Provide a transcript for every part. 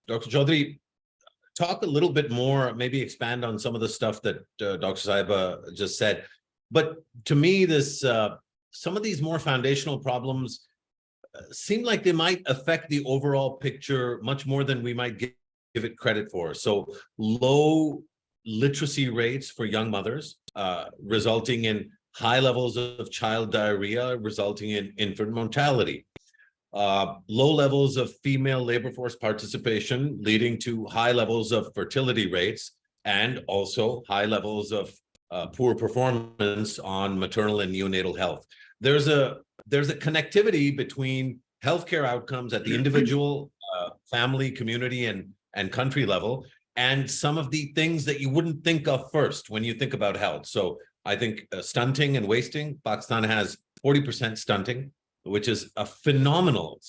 Dr. Chaudhry, talk a little bit more, maybe expand on some of the stuff that Dr. Saiba just said. But to me, some of these more foundational problems seem like they might affect the overall picture much more than we might give it credit for. So low literacy rates for young mothers, resulting in high levels of child diarrhea, resulting in infant mortality. Low levels of female labor force participation, leading to high levels of fertility rates, and also high levels of poor performance on maternal and neonatal health. There's a connectivity between healthcare outcomes at the individual, family, community, and country level, and some of the things that you wouldn't think of first when you think about health. So I think stunting and wasting, Pakistan has 40% stunting, which is a phenomenal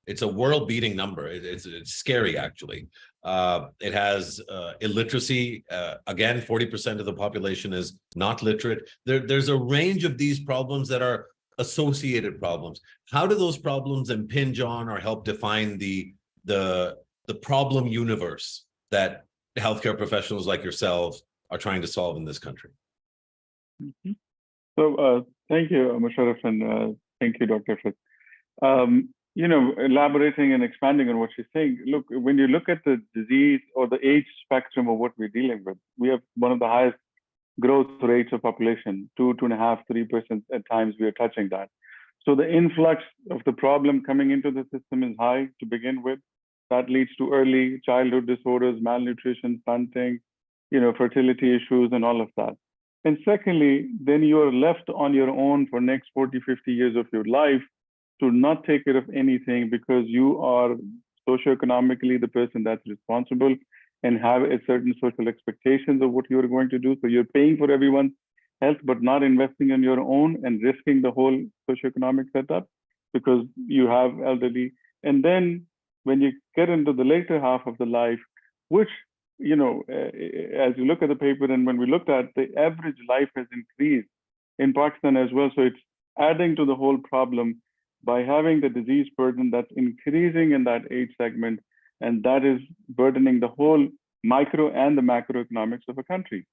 it's a world-beating number. It's scary, actually. It has illiteracy. Again, 40% of the population is not literate. There's a range of these problems that are associated problems. How do those problems impinge on or help define the problem universe that healthcare professionals like yourselves are trying to solve in this country? Mm-hmm. So thank you, Musharraf, and thank you, Dr. Iffat. Elaborating and expanding on what she's saying, look, when you look at the disease or the age spectrum of what we're dealing with, we have one of the highest growth rates of population, 2.5%, 3% at times we are touching that. So the influx of the problem coming into the system is high to begin with. That leads to early childhood disorders, malnutrition, stunting, fertility issues, and all of that. And secondly, then you're left on your own for next 40, 50 years of your life to not take care of anything because you are socioeconomically the person that's responsible and have a certain social expectations of what you're going to do. So you're paying for everyone's health, but not investing in your own and risking the whole socioeconomic setup because you have elderly. And then when you get into the later half of the life, which, as you look at the paper and when we looked at the average life has increased in Pakistan as well. So it's adding to the whole problem by having the disease burden that's increasing in that age segment, and that is burdening the whole micro and the macroeconomics of a country.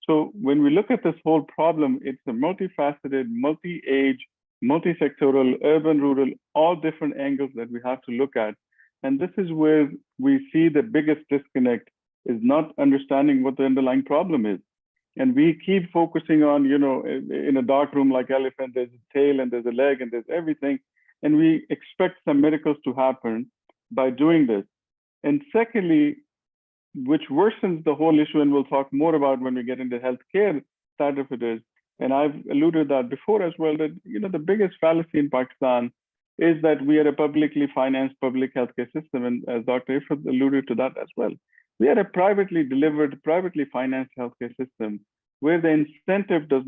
So when we look at this whole problem, it's a multifaceted, multi-age, multi-sectoral, urban, rural, all different angles that we have to look at. And this is where we see the biggest disconnect is not understanding what the underlying problem is. And we keep focusing on, in a dark room like elephant, there's a tail and there's a leg and there's everything. And we expect some miracles to happen by doing this. And secondly, which worsens the whole issue, and we'll talk more about when we get into healthcare side of it is, and I've alluded that before as well, that the biggest fallacy in Pakistan is that we are a publicly financed public healthcare system. And as Dr. Iffat alluded to that as well, we are a privately delivered, privately financed healthcare system where the incentive is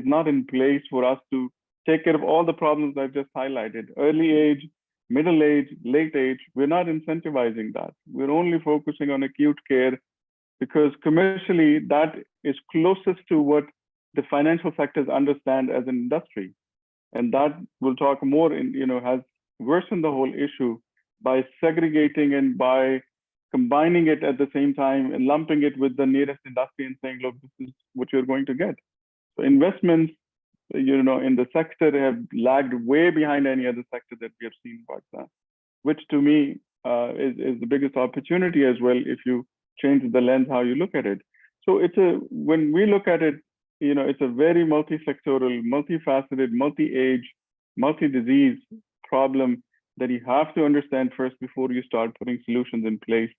not in place for us to take care of all the problems I've just highlighted. Early age, middle age, late age, we're not incentivizing that. We're only focusing on acute care because commercially that is closest to what the financial sectors understand as an industry. And that we'll talk more has worsened the whole issue by segregating and by combining it at the same time and lumping it with the nearest industry and saying, look, this is what you're going to get. So investments, in the sector have lagged way behind any other sector that we have seen in Pakistan, which to me is the biggest opportunity as well if you change the lens how you look at it. So when we look at it, it's a very multi-sectoral, multifaceted, multi-age, multi-disease problem that you have to understand first before you start putting solutions in place.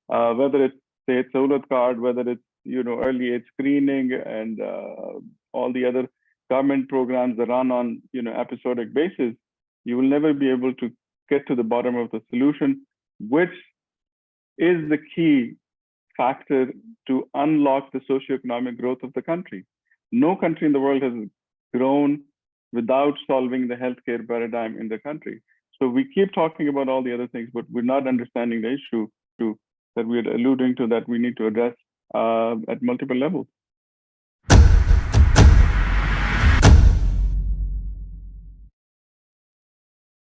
Whether it's, say, Sahulat card, whether it's, early age screening and all the other government programs that run on, episodic basis, you will never be able to get to the bottom of the solution, which is the key factor to unlock the socioeconomic growth of the country. No country in the world has grown without solving the healthcare paradigm in the country. So we keep talking about all the other things, but we're not understanding the issue that we're alluding to that we need to address at multiple levels.